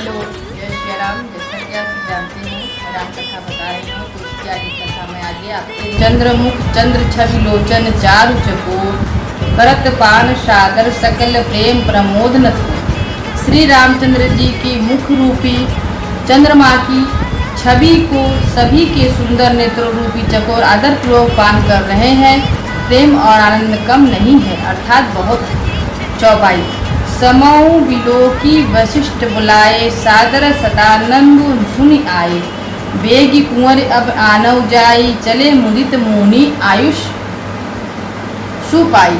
Hello, जय श्री राम। जैसा कि आप जानते हैं, राम कथा बता रही हूँ। तो उसकी आगे कथा में आगे आपके चंद्रमुख चंद्र छवि लोचन चारु चकोर करत पान सागर सकल प्रेम प्रमोद न थो। श्री रामचंद्र जी की मुख रूपी चंद्रमा की छवि को सभी के सुंदर नेत्रों रूपी चकोर आदर पूर्वक पान कर रहे हैं। प्रेम और आनंद कम नहीं है, अर्थात बहुत है। चौपाई। समऊ बिलोकी वशिष्ठ बुलाए सादर सदानंद सुनि आए। बेगी कुंवर अब आनव जाई चले मुदित मुनि आयुष सुपाई।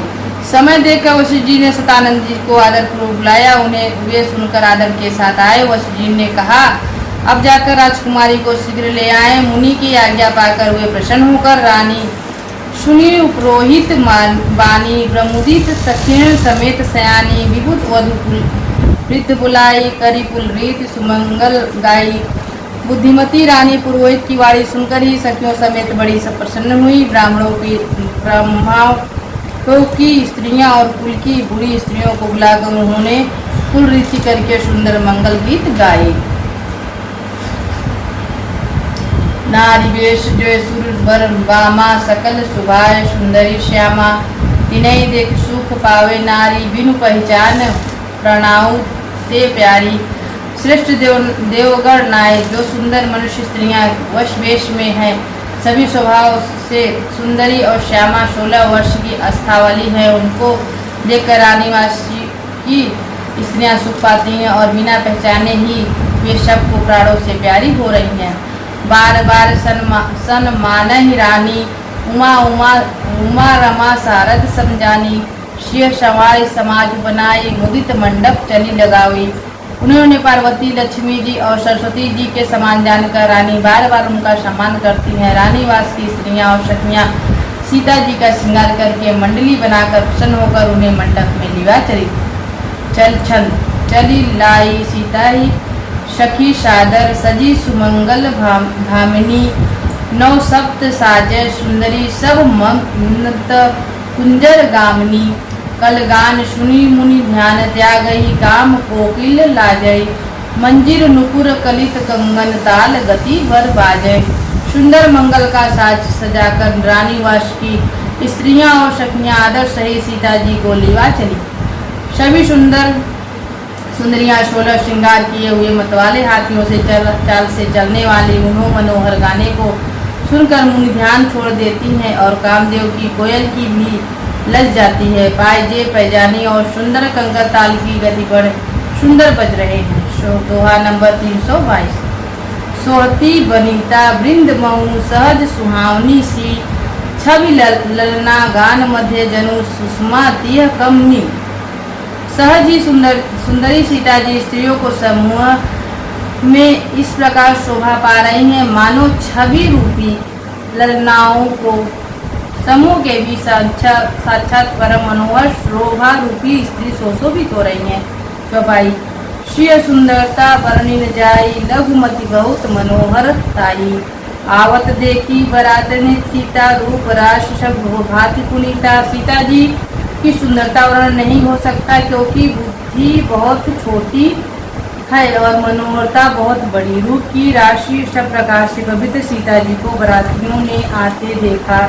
समय देकर वशिष्ठ जी ने सतानंद जी को आदर पूर्वक बुलाया। उन्हें वे सुनकर आदर के साथ आए। वशिष्ठ जी ने कहा, अब जाकर राजकुमारी को शीघ्र ले आए। मुनि की आज्ञा पाकर वे प्रसन्न होकर रानी सुनी पुरोहित बानी प्रमुदित सखिण समेत सयानी विभुत वधु वृद्ध बुलाई करी पुल रीत सुमंगल गाई। बुद्धिमती रानी पुरोहित की वाणी सुनकर ही सखियों समेत बड़ी प्रसन्न हुई। ब्राह्मणों की स्त्रियां और कुल की बुरी स्त्रियों को बुलाकर उन्होंने कुल रीति करके सुंदर मंगल गीत गाए। नारी वेश जो सुर वर बामा सकल सुभाय सुंदरी श्यामा। तिनहि देख सुख पावे नारी बिनु पहचान प्रणाऊ ते प्यारी। श्रेष्ठ देवगण नाय जो सुंदर मनुष्य स्त्रियां वश वेश में हैं, सभी स्वभाव से सुंदरी और श्यामा 16 वर्ष की आस्था वाली है। उनको देखकर रानीवासी की स्त्रियां सुख पाती हैं और बिना पहचाने ही वे सबको प्राणों से प्यारी हो रही हैं। बार बार सन मानहि रानी उमा रमा सारद समझानी। शिव सवाय समाज बनाई मुदित मंडप चली लगावी। उन्होंने पार्वती लक्ष्मी जी और सरस्वती जी के समान जानकर रानी बार बार उनका सम्मान करती हैं। रानीवास की स्त्रियां और सखियां सीता जी का श्रृंगार करके मंडली बनाकर प्रसन्न होकर उन्हें मंडप में लिवा चली लाई। सीता ही सखी सादर सजी सुमंगल भामिनी। नौ सप्त साजय सुंदरी सब मत कुंजर गामिनी। कल गान सुनी मुनि ध्यान त्यागई काम कोकिल लाजई। मंजिर नुपुर कलित कंगन ताल गति वर बाजय। सुंदर मंगल का साज सजाकर रानीवास की स्त्रियां और सखियां आदर सही सीता जी को लिवा चली। सभी सुंदरियां 16 श्रृंगार किए हुए मतवाले हाथियों से चाल से चलने वाली उन्हों मनोहर गाने को सुनकर मुनि ध्यान छोड़ देती हैं और कामदेव की कोयल की भी लज जाती है। पायजे पैजानी और सुंदर कंकर ताल की गति पर सुंदर बज रहे हैं। दोहा नंबर 322। सोहती बनीता वृंद महु सहज सुहावनी सी। छवि ललना गान मध्य जनु सुषमा तिय कमनी। सहज ही सुंदरी सीता जी स्त्रियों को समूह में इस प्रकार शोभा पा रही हैं, मानो छवि रूपी ललनाओं को समूह के भी साक्षात परम मनोहर शोभा रूपी स्त्री सुशोभित हो रही हैं। चौपाई। श्री सुंदरता वर्णि न जाई लघुमति बहुत मनोहर ताई। आवत देखी बरातनी सीता रूप राश सब भाति पुनीता। सीता जी की सुंदरता वर्णन नहीं हो सकता क्योंकि बुद्धि बहुत छोटी है और मनोहरता बहुत बड़ी। रूप की राशि सब प्रकार से पवित्र सीता जी को बरातियों ने आते देखा।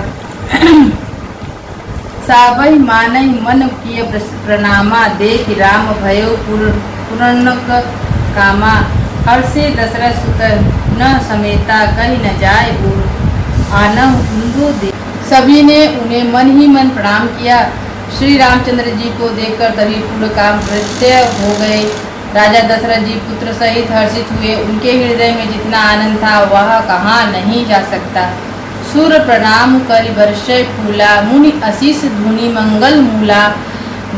साबई मानई मन किए प्रणामा। देख राम भयो पूर्णक कामा। हर्षे दशरथ सुत न समेता कहीं न जाए आनव हिंदू दे। सभी ने उन्हें मन ही मन प्रणाम किया। श्री रामचंद्र जी को देखकर तभी पूर्ण काम प्रत्यय हो गए। राजा दशरथ जी पुत्र सहित हर्षित हुए। उनके हृदय में जितना आनंद था वह कहाँ नहीं जा सकता। सूर्य प्रणाम करि वर्षय फूला। मुनि आशीष धुनि मंगल मूला।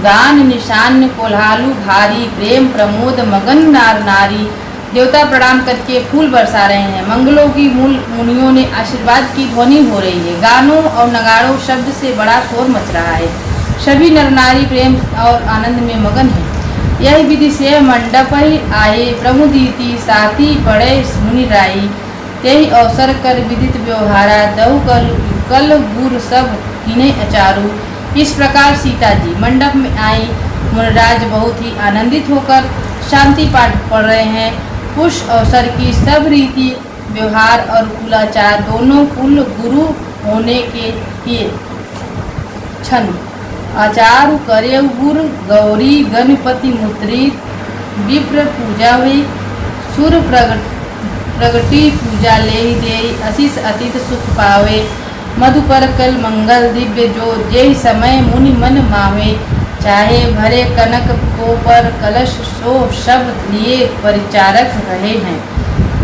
गान निशान कोल्हालू भारी। प्रेम प्रमोद मगन नार नारी। देवता प्रणाम करके फूल बरसा रहे हैं। मंगलों की मूल मुनियों ने आशीर्वाद की ध्वनि हो रही है। गानों और नगाड़ों शब्द से बड़ा शोर मच रहा है। सभी नर नारी प्रेम और आनंद में मगन है। यही विधि से मंडप ही आए प्रमुदीति साथी पड़े मुनि राई। यही अवसर कर विदित व्यवहारा दहु कल गुर सब इन्हें अचारू। इस प्रकार सीता जी मंडप में आई। मुनिराज बहुत ही आनंदित होकर शांति पाठ पढ़ रहे हैं। पुष अवसर की सब रीति व्यवहार और कुलाचार दोनों कुल गुरु होने के किए छन। आचार्य करे गुर गौरी गणपति मुद्रित विप्र पूजा हुई सूर्य प्रगति पूजा ले दे अशिष अतीत सुख पावे मधुपर कल मंगल दिव्य जो जे समय मुनि मन मावे चाहे भरे कनक को पर कलश सो शब्द लिए परिचारक रहे हैं।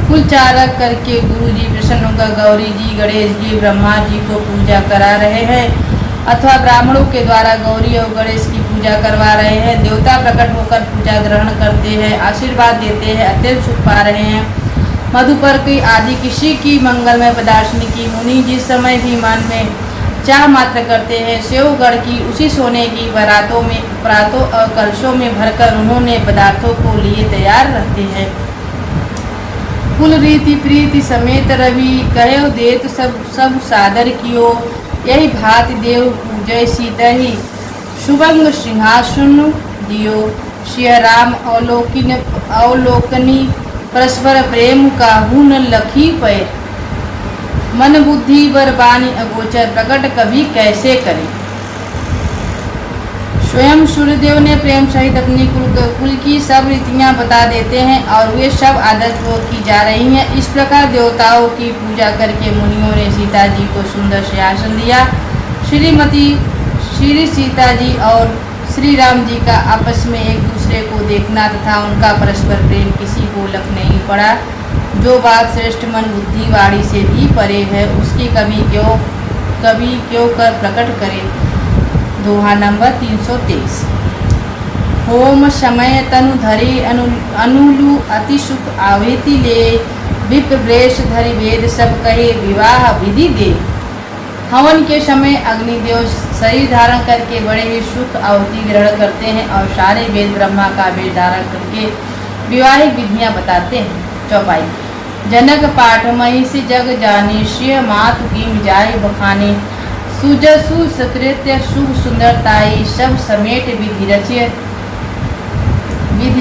कुलचारक करके गुरु जी प्रसन्न होकर गौरी जी गणेश जी ब्रह्मा जी को पूजा करा रहे हैं अथवा ब्राह्मणों के द्वारा गौरी और गणेश की पूजा करवा रहे हैं। देवता प्रकट होकर पूजा ग्रहण करते हैं आशीर्वाद देते हैं अत्यंत सुख पा रहे हैं। मधुपर की आदि किसी की मंगलमय पदार्शनी की मुनि जिस समय भी मन में चाह मात्र करते हैं सेवगढ़ की उसी सोने की परातों और कलशों में भरकर उन्होंने पदार्थों को लिए तैयार रखते हैं। कुल रीति प्रीति समेत रवि कहे देत सब सादर कियो यही भांति देव पूजय सीता ही शुभंग सिंहासन दियो श्री राम अवलोकनी परस्पर प्रेम का हुन लखी पे मन बुद्धि वर बानी अगोचर प्रकट कभी कैसे करें। स्वयं सूर्यदेव ने प्रेम सहित अपनी कुल की सब रीतियां बता देते हैं और वे सब आदत की जा रही हैं। इस प्रकार देवताओं की पूजा करके मुनियों ने सीता जी को सुंदर सिंहासन दिया। श्री सीता जी और श्री राम जी का आपस में एक दूसरे को देखना तथा उनका परस्पर प्रेम किसी को लख नहीं पड़ा। जो बात श्रेष्ठ मन बुद्धि वाणी से भी परे है उसकी कभी क्यों कर प्रकट करे। दोहा नंबर 323। होम समय तनु धरि अनुलु अति सुख आवेति ले विप्र वेश धरि वेद सब कहे विवाह विधि दे। हवन के समय अग्निदेव शरीर धारण करके बड़े ही सुख आहुति ग्रहण करते हैं और सारे वेद ब्रह्मा का वेद धारण करके विवाहिक विधियां बताते हैं। चौपाई। जनक पाठमयी से जग जानी श्रिय मातु कीम जाय बखाने सुजसु सकृत्य शुभ सुंदरताई सब समेट विधि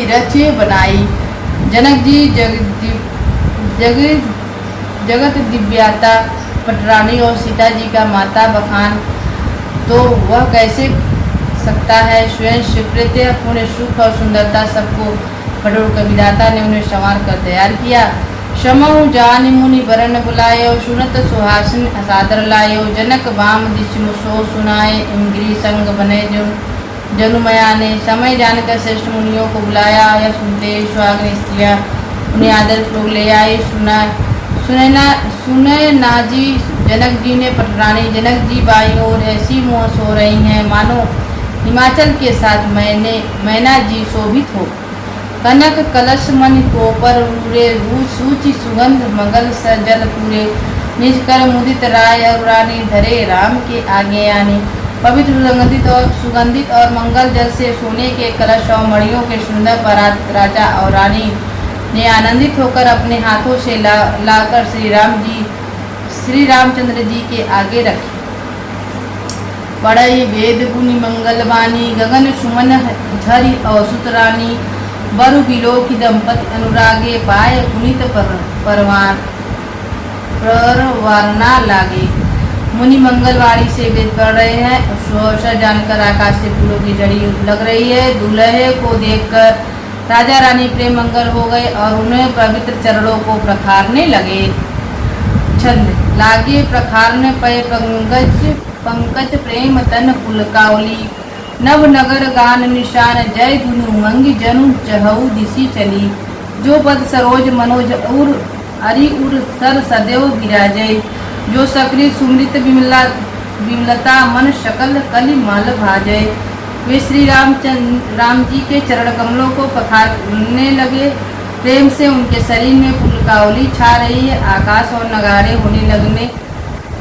रच्य बनाई। जनक जी जगत दिव्याता पटरानी और सीता जी का माता बखान तो वह कैसे सकता है। स्वयं सुकृत्य पुण्य सुख और सुंदरता सबको बटोर कर विधाता ने उन्हें संवार कर तैयार किया। समऊ जान मुनि वरण बुलायो सुनत सुहासिन असादर लायो जनक बाम दिश मुसो सुनाए इंद्री संग बने जनुमया ने समय जानकर श्रेष्ठ मुनियों को बुलाया। यह सुनते सुहागिन स्त्रियां उन्हें आदर पूर्वक ले आई। सुने नाजी जनक जी ने पटरानी जनक जी बाई और ऐसी मुँह सो रही हैं मानो हिमाचल के साथ मैना जी शोभित हो। कनक कलश मन कोपर रूरे सूचि सुगंध मंगल सजल पूरे निज कर मुदित राय और रानी धरे राम के आगे आनी। पवित्र सुगंधित और मंगल जल से सोने के कलश और मणियों के सुंदर परात राजा और रानी ने आनंदित होकर अपने हाथों से लाकर श्री रामचंद्र जी के आगे रखे। बड़ई वेद गुनि मंगलवानी गगन सुमन झरि औसुत रानी बरु बिलोकी दंपति अनुरागे पाय पुनित परवारना लागे। मुनि मंगलवाणी से वेद पढ़ रहे हैं। सुअवसर जानकर आकाश से फूलों की झड़ी लग रही है। दूल्हे को देखकर राजा रानी प्रेम मंगल हो गए और उन्हें पवित्र चरणों को प्रखारने लगे। छंद लागे प्रखारने पे पंकज प्रेम तन पुलकावली नव नगर गान निशान जय धुनु उमंग जनु चहु दिशि चली। जो पद सरोज मनोज उर अरि उर सर सदैव विराजय जो सक्रिय सुमृत विमलता मन शकल कलि मल भाजय। वे श्री राम जी के चरण कमलों को पखारने लगे। प्रेम से उनके शरीर में पुलकावली छा रही है। आकाश और नगाड़े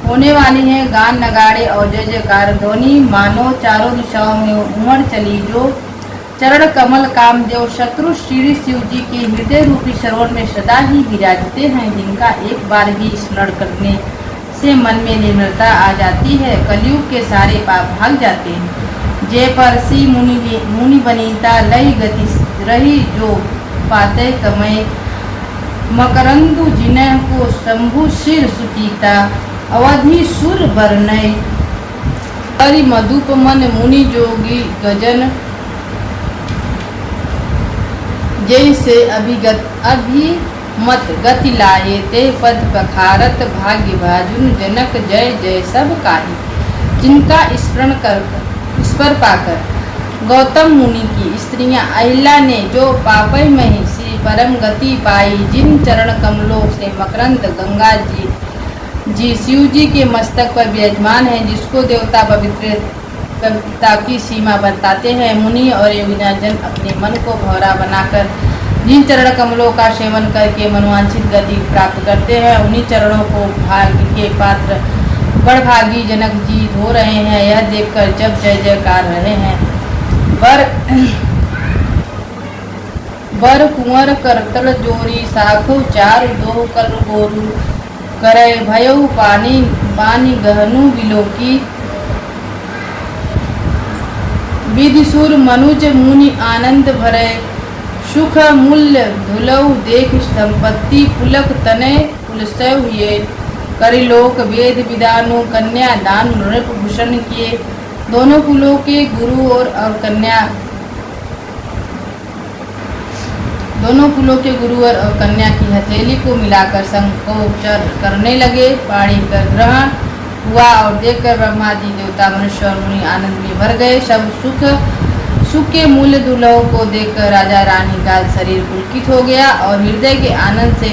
होने वाली हैं। गान नगाड़े और जय जयकार ध्वनि मानो चारों दिशाओं में उमड़ चली। जो चरण कमल कामदेव शत्रु श्री शिव जी के हृदय रूपी सरोवर में सदा ही विराजते हैं, जिनका एक बार भी स्मरण करने से मन में निर्मलता आ जाती है, कलयुग के सारे पाप भाग जाते हैं। जय परसी मुनि बनीता लई गति रही जो पाते कमय मकरंदु जिनह को शंभु शिर सुतीता अवधि सुर बरनय हरि मधुप मन मुनि जोगी गजन जैसे अभिमत गति लाए ते पद पखारत भाग्य भाजुन जनक जय जय सब काही जिनका स्मरण पाकर गौतम मुनि की स्त्रियां अहिल्या ने जो पापय में श्री परम गति पाई जिन चरण कमलों से मकरंद गंगा जी शिव जी के मस्तक पर विराजमान है जिसको देवता पवित्रता की सीमा बताते हैं मुनि और योगिना जन अपने मन को भौरा बनाकर जिन चरण कमलों का सेवन करके मनोवांछित गति प्राप्त करते हैं उन्हीं चरणों को भाग्य के पात्र बड़भागी जनक जी धो रहे हैं। यह देखकर जब जय जयकार रहे हैं बर कुंवर करतल जोरी साखो चारु दोह कर गोरु करे भयउ पानी गहनु बिलोकी विधिसुर मनुज मुनि आनंद भरे सुख मूल्य धुलऊ देख संपत्ति पुलक तने पुलसय हुए करिलोक वेद विदानु कन्या दान नृप भूषण किए दोनों कुलों के गुरु और कन्या दोनों कुलों के गुरुवर और कन्या की हथेली को मिलाकर संकोचन करने लगे। पाणी का ग्रहण हुआ और देखकर ब्रह्मादि देवता मनुष्य और मुनि आनंद में भर गए। सब सुख के मूल्य दुल्हों को देखकर राजा रानी का शरीर पुलकित हो गया और हृदय के आनंद से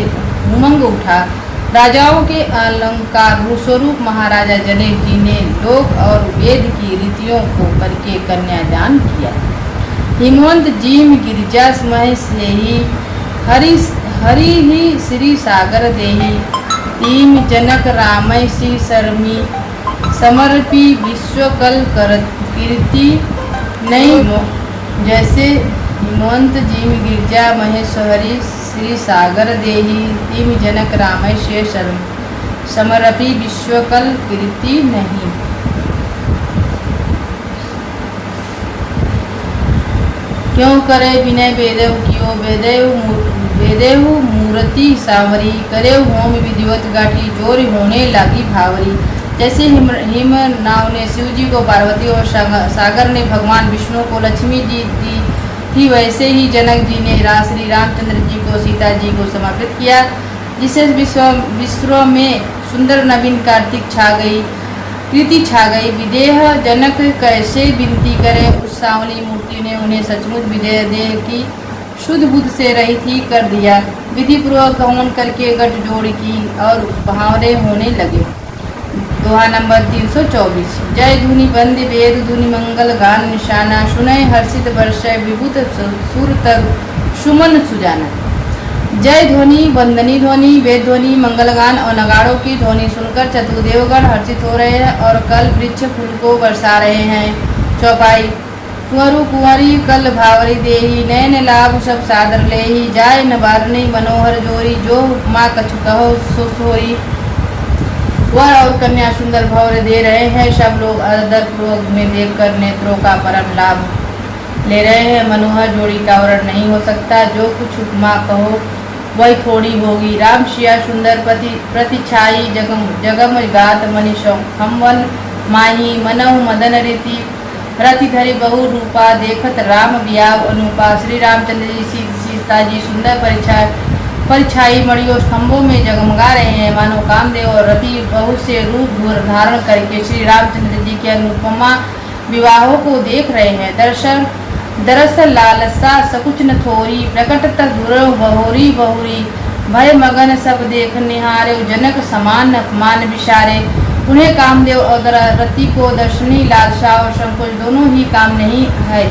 उमंग उठा। राजाओं के अलंकार स्वरूप महाराजा जनक जी ने लोक और वेद की रीतियों को करके कन्यादान किया। हिमवंत जीम गिरिजा मह से ही हरि ही श्री सागर देही तीम जनक रामय श्री शर्मी समर्पी विश्वकल कर कीर्ति नहीं जैसे हिमवंत जीम गिरिजा महेश्वरी श्री सागर देही तीम जनक रामय श्री समर्पी विश्वकल कीर्ति नहीं। क्यों करे विनय वेदेव कियो वेदेव मूर्ति सावरी करे होम विधिवत गाठी जोर होने लगी भावरी। जैसे हिम नाव ने शिव जी को पार्वती और सागर ने भगवान विष्णु को लक्ष्मी जी दी थी वैसे ही जनक जी ने श्री रामचंद्र जी को सीता जी को समर्पित किया। जिससे विश्व में सुंदर नवीन कार्तिक छा गई प्रीति छा गई। विदेह जनक कैसे विनती करे उस सांवली मूर्ति ने उन्हें सचमुच विदेह देह की शुद्ध बुद्ध से रहित ही कर दिया। विधि पूर्वक हवन करके गठ जोड़ की और भावरे होने लगे। दोहा नंबर 324। जय धुनि बंद वेद धुनि मंगल गान निशाना सुनय हर्षित वर्षय विभूत सुर तग सुमन सुजाना। जय ध्वनि वंदनी ध्वनि वेद ध्वनि मंगलगान और नगाड़ों की ध्वनि सुनकर चतुर्देवगण हर्षित हो रहे हैं और कल वृक्ष फूल को बरसा रहे हैं। चौपाई। कुंवरु कुंवरी कल भावरी देही नैन लाभ सब सादर लेही जाय नबारनी मनोहर जोरी जो माँ कछु कहो सुसोरी। वर और कन्या सुंदर भौरे दे रहे हैं। सब लोग आदर पूर्वक में देखकर नेत्रों का परम लाभ ले रहे हैं। मनोहर जोड़ी का वर्णन नहीं हो सकता। जो कुछ उपमा कहो वही थोड़ी होगी। राम शिया सुंदर प्रतिछाई जगम गात मनीषो हमवन माही मनहु मदन रीति रति धरि बहु रूपा देखत राम बियाव अनुपा। श्री रामचंद्र जी सीता जी सुंदर परिछाई मणियों स्तंभों में जगमगा रहे हैं। मानो कामदेव और रति बहुत से रूप धारण करके श्री रामचंद्र जी के अनुपमा विवाहों को देख रहे हैं। दरअसल लालसा सकुच न थोरी प्रकटत धुर बहोरी बहुरी भय मगन सब देख निहारे जनक समान अपमान विचारे। उन्हें कामदेव और रति को दर्शनी लालसा और संकोच दोनों ही काम नहीं है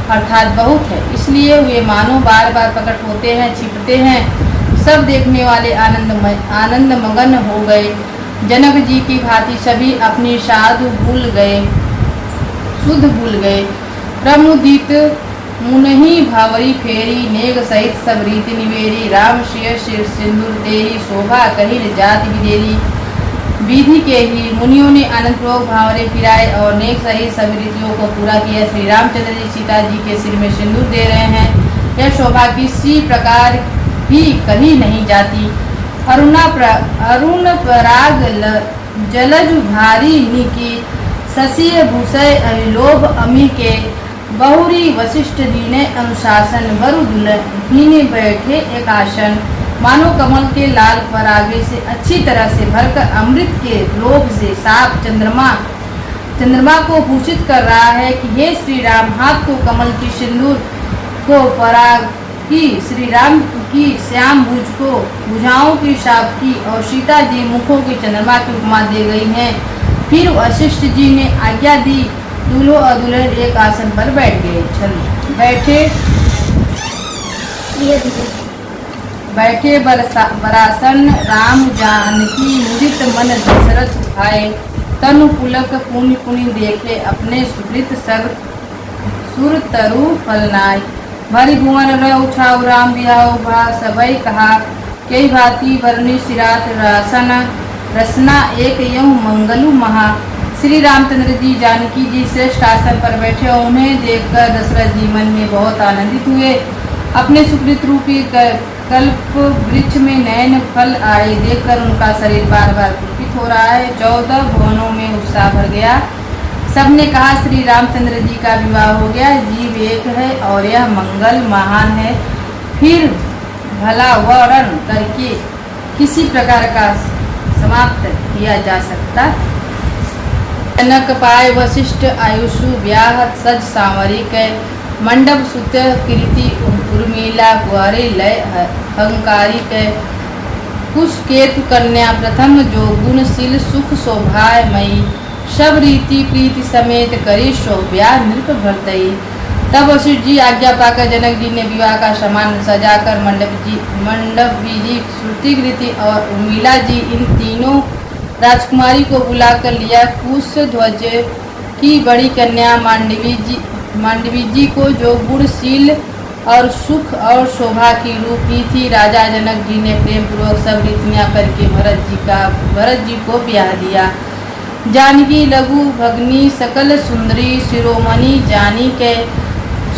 अर्थात बहुत है, इसलिए वे मानो बार बार प्रकट होते हैं छिपते हैं। सब देखने वाले आनंद मगन हो गए। जनक जी की भांति सभी अपनी साधु भूल गए शुद्ध भूल गए। प्रमुदित मुनहि भावरी फेरी नेग सहित सब रीति निवेरी। राम शिर सिंदूर देही शोभा कही जाति विदेरी। विधि के ही मुनियों ने आनंद पूर्वक भावरे फिराए और नेक सहित सभी रीतियों को पूरा किया। श्री रामचंद्र जी सीता जी के सिर में सिंदूर दे रहे हैं। यह शोभा किसी प्रकार भी कही नहीं जाती। अरुण पराग जलज भारी निकी शशि भूषय अहिलोभ अमी के बहुरी वशिष्ठ जी ने अनुशासन वरु दुल्हनी बैठे एक आसन मानो कमल के लाल परागे से अच्छी तरह से भरकर अमृत के लोभ से साफ चंद्रमा को भूषित कर रहा है कि हे श्री राम, हाथ को कमल की सिंदूर को पराग की, श्री राम की श्याम भुज को भुजाओं की शाप की और सीता जी मुखों की चंद्रमा की उपमा दे गई हैं। फिर वशिष्ठ जी ने आज्ञा दी, दूल्हो और दुल्हन एक आसन पर बैठ गए। बैठे बरासन राम जानकी मुदित मन दशरथ भाए, तनु पुलक पुनि पुनि देखे अपने सुकृत सुर तरु फलनाय। भरी भुवन रह उठाओ राम बिहाओ भा सबई कहा, कई भांति वर्णि सिरात रासन रसना एक यऊ मंगलु महा। श्री रामचंद्र जी जानकी जी श्रेष्ठ आसन पर बैठे और उन्हें देखकर दशरथ जी मन में बहुत आनंदित हुए। अपने सुकृत रूपी कल्प वृक्ष में नयन फल आए देखकर उनका शरीर बार बार पुलकित हो रहा है। 14 भुवनों में उत्साह भर गया। सबने कहा, श्री रामचंद्र जी का विवाह हो गया, जीव एक है और यह मंगल महान है। फिर भला वर्णन करके किसी प्रकार का समाप्त किया जा सकता। जनक पाए वशिष्ठ आयुषु ब्याह सज सांवरिक मंडप सुत कीर्ति उर्मिला कुआरी लय अहंकारिक। कुश केतु कन्या प्रथम जो गुणशील सुख शोभामयी, सब रीति प्रीति समेत करी शो ब्याह नृप भरतई। तब वशिष्ठ जी आज्ञा पाकर जनक जी ने विवाह का सामान सजाकर मंडप जी श्रुति कृति और उर्मिला जी इन तीनों राजकुमारी को बुलाकर लिया। कुश ध्वज की बड़ी कन्या मांडवी जी को जो गुणशील और सुख और शोभा की रूपी थी, राजा जनक जी ने प्रेम पूर्वक सब रीतियां करके भरत जी को ब्याह दिया। जानकी लघु भगनी सकल सुंदरी शिरोमणि जानी के,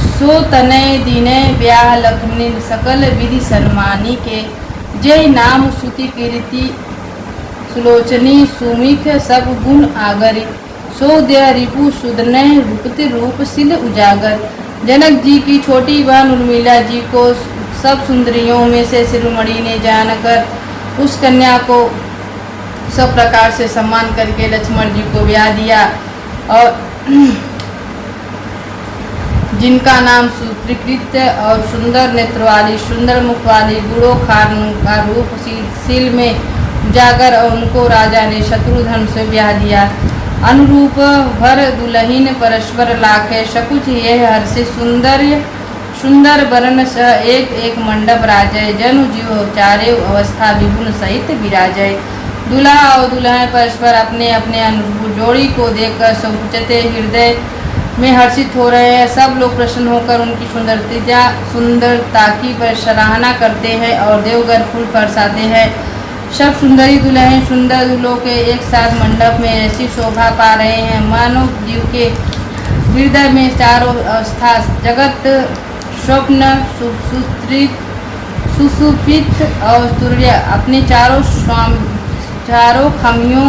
सो तनय दिनय ब्याह लखनी सकल विधि सन्मानी के। जय नाम श्रुति कीर्ति सुलोचनी सुमिख सब गुण आगरी, सो देह रिपु सुदनय रूपति रूप सिद्ध उजागर। जनक जी की छोटी बहन उर्मिला जी को सब सुंदरियों में से शिरोमणि ने जानकर उस कन्या को सब प्रकार से सम्मान करके लक्ष्मण जी को ब्याह दिया और जिनका नाम सुत्रिकृत और सुंदर नेत्र वाली, सुंदर मुख वाली, गुड़ो खान का रूप शील में उजागर और उनको राजा ने शत्रुघ्न से ब्याह दिया। अनुरूप भर दुलहीन परस्पर लाखे, सकुच यह हर्षि सुंदर वरण सह एक एक मंडप राजय। जनु जीव चारे अवस्था विभुन सहित विराजय। दूल्हा और दुल्हन परस्पर अपने अपने अनुरूप जोड़ी को देखकर संकुचते हृदय में हर्षित हो रहे हैं। सब लोग प्रसन्न होकर उनकी सुंदरता की सराहना करते हैं और देवगन फूल बरसाते हैं। सब सुंदरी दुल्हन सुंदर दूल्हों के एक साथ मंडप में ऐसी शोभा पा रहे हैं मानव जीव के हृदय में चारों अवस्था जगत स्वप्न सुसुपित और तुल्य अपने चारों खमियों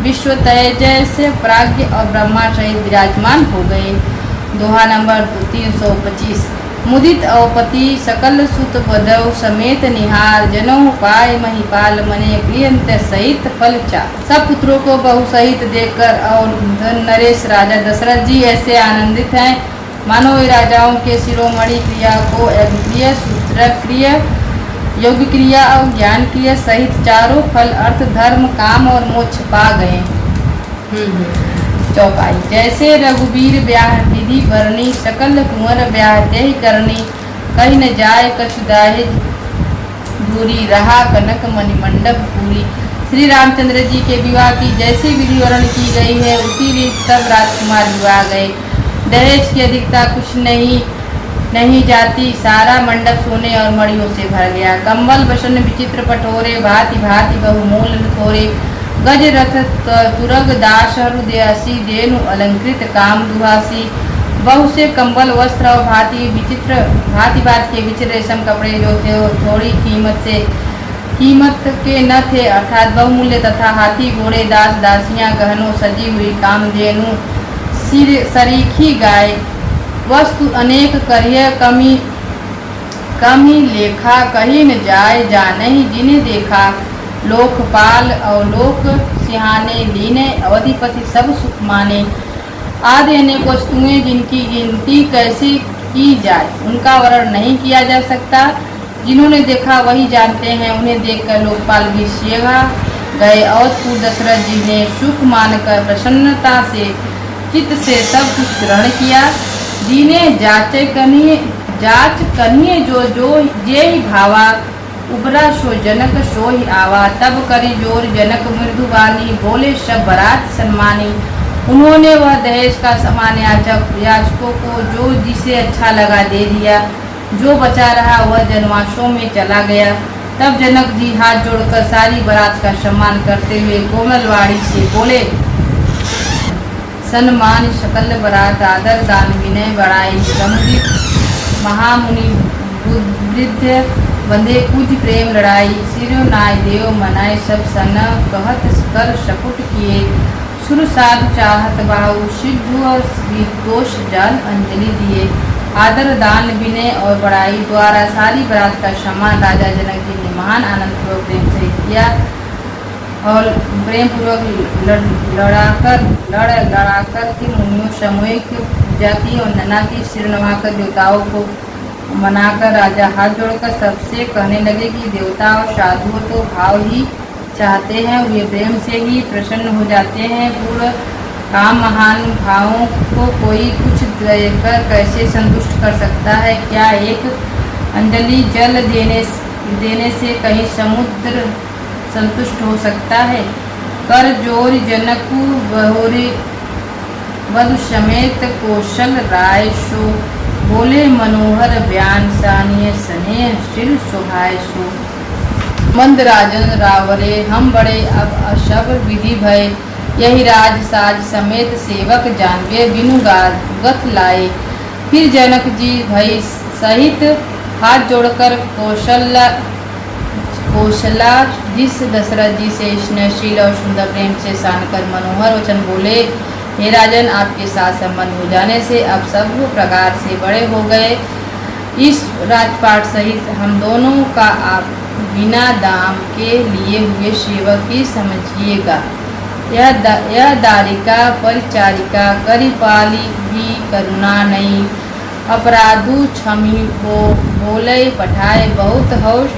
विश्व तेजय से प्राज्ञ और ब्रह्मा सहित विराजमान हो गए। दोहा नंबर 325। मुदित औपति सकल सुत बधव समेत निहार, जनों पाय महिपाल मने प्रियंत सहित फल चार। सब पुत्रों को बहु सहित देखकर और नरेश राजा दशरथ जी ऐसे आनंदित हैं मानो वे राजाओं के शिरोमणि क्रिया को यज्ञ सूत्र क्रिया योग क्रिया और ज्ञान क्रिया सहित चारों फल अर्थ धर्म काम और मोक्ष पा गए। चौपाई। जैसे रघुबीर ब्याह विधि वर्णी, सकल कुंवर ब्याह देहि करनी, कहीं न जाए कछुदाहे दूरी, रहा कनक मणिमंडप पूरी। श्री रामचंद्र जी के विवाह की जैसी विधि वर्ण की गई है उसी रीत सब राजकुमार विवाह गए। दहेज की अधिकता कुछ नहीं जाती, सारा मंडप सोने और मणियों से भर गया। कंबल बसन विचित्र पटोरे, भांति भांति बहुमूल थोरे, गज रथ तुरग दास हृदयासी, देनु अलंकृत काम दुहासी, बहुत से कंबल वस्त्र और भांति भांति के विचित्र रेशम कपड़े जो थे वो थोड़ी कीमत के न थे, अर्थात बहुमूल्य तथा हाथी घोड़े दास दासियां गहनों सजी हुई कामधेनु सरीखी गाय वस्तु अनेक करिय कमी लेखा कहीं न जाए जानहि, जिन्हें देखा लोकपाल और लोक सिहाने लीने अवधिपति सब सुख माने। आदि अनेक वस्तुएं जिनकी गिनती कैसे की जाए उनका वर्णन नहीं किया जा सकता। जिन्होंने देखा वही जानते हैं। उन्हें देखकर लोकपाल भी सेवा गए। अवधपुर दशरथ जी ने सुख मानकर प्रसन्नता से चित्त से सब कुछ ग्रहण किया। जीने जाच कनिए जो जे ही भावा उबरा सो जनक सो ही आवा। तब करी जोर जनक मृदुवानी बोले सब बरात सन्मानी। उन्होंने वह दहेज का सामान याचकों को जो जिसे अच्छा लगा दे दिया। जो बचा रहा वह जनवासों में चला गया। तब जनक जी हाथ जोड़कर सारी बारात का सम्मान करते हुए कोमलवाणी से बोले, सन्मान सकल बारात आदर दान विनय बड़ाई। समुदित महामुनि वृद्ध बंधे पूज प्रेम लड़ाई। सिरो नाय देव मनाए सब सन कहत कर शपुट किए। सुर साधु चाहत बाहु सिद्ध और दोष जल अंजलि दिए। आदर दान विनय और बड़ाई द्वारा सारी बारात का सम्मान राजा जनक जी ने महान आनंद पूर्वक प्रेम से किया और प्रेम पूर्वक लड़ाकर के मुनियों सामूहिक पूजा की और नना की सिर नवाकर देवताओं को मनाकर राजा हाथ जोड़कर सबसे कहने लगे कि देवता और साधुओं तो भाव ही चाहते हैं, वे प्रेम से ही प्रसन्न हो जाते हैं। पूर्ण काम महान भावों को कोई कुछ देकर कैसे संतुष्ट कर सकता है? क्या एक अंजलि जल देने से कहीं समुद्र संतुष्ट हो सकता है? कर जोर जनक बहोरे वधु समेत कौशल राय सो। बोले मनोहर बयान सानिय स्नेह सिर सुहाय सो। मंद राजन रावरे हम बड़े अब अशब विधि भय। यही राज साज समेत सेवक जानवे बिनु गत लाए। फिर जनक जी भई सहित हाथ जोड़कर जिस दशरथ जी से स्नेहशील और सुंदर प्रेम से सानकर मनोहर वचन बोले, हे राजन, आपके साथ संबंध हो जाने से अब सब प्रकार से बड़े हो गए। इस राजपाट सहित हम दोनों का आप बिना दाम के लिए हुए सेवक ही समझिएगा। यह दारिका परिचारिका करिपाली भी करुणा नहीं। अपराधु क्षमी हो बोले पठाए बहुत हौश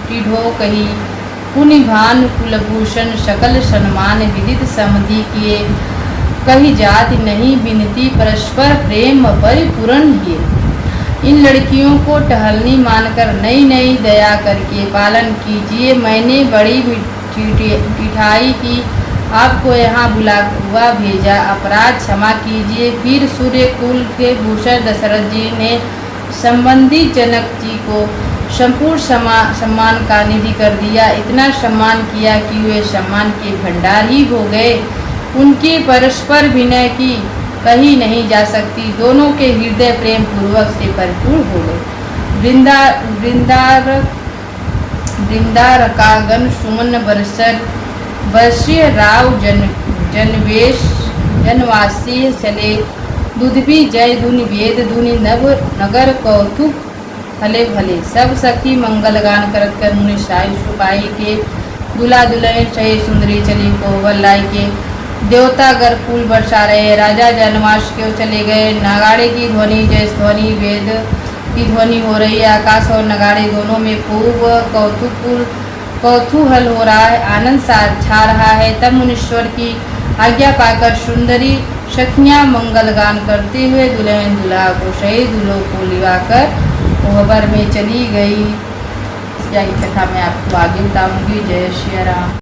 टिढ़ो कही। पुनि भानु कुलभूषण सकल सम्मान विदित समधि किए। कही जाति नहीं बिनती परस्पर प्रेम परिपूर्ण किए। इन लड़कियों को टहलनी मानकर नई नई दया करके पालन कीजिए। मैंने बड़ी मिठाई की आपको यहाँ बुलावा भेजा, अपराध क्षमा कीजिए। फिर सूर्य कुल के भूषण दशरथ जी ने संबंधी जनक जी को संपूर्ण सम्मान का निधि कर दिया। इतना सम्मान किया कि वे सम्मान के भंडार ही हो गए। उनके परस्पर विनय की कही नहीं जा सकती। दोनों के हृदय प्रेम पूर्वक से भरपूर हो गए। वृंदारकागन सुमन वर्षीय राव जनवासी चले। दुधबी जय धुनि वेद धुनि नव नगर कौतुक भले भले। सब सखी मंगल गान करत कर मुनि साई सुपाई के। दूल्हा दुल्हन सही सुंदरी चली कोवल लाई के। देवता गर फूल बरसा रहे। राजा जनवास के चले गए। नगाड़े की ध्वनि जैस ध्वनि वेद की ध्वनि हो रही है। आकाश और नगाड़े दोनों में खूब कौतूहल हो रहा है, आनंद छा रहा है। तब मुनीश्वर की आज्ञा पाकर सुंदरी सखियां मंगल गान करते हुए दुल्हन दूल्हा को सही दूल्हों को लिवाकर कोहबर में चली गई। यही कथा मैं आपको आगे बताऊंगी। जय श्री राम।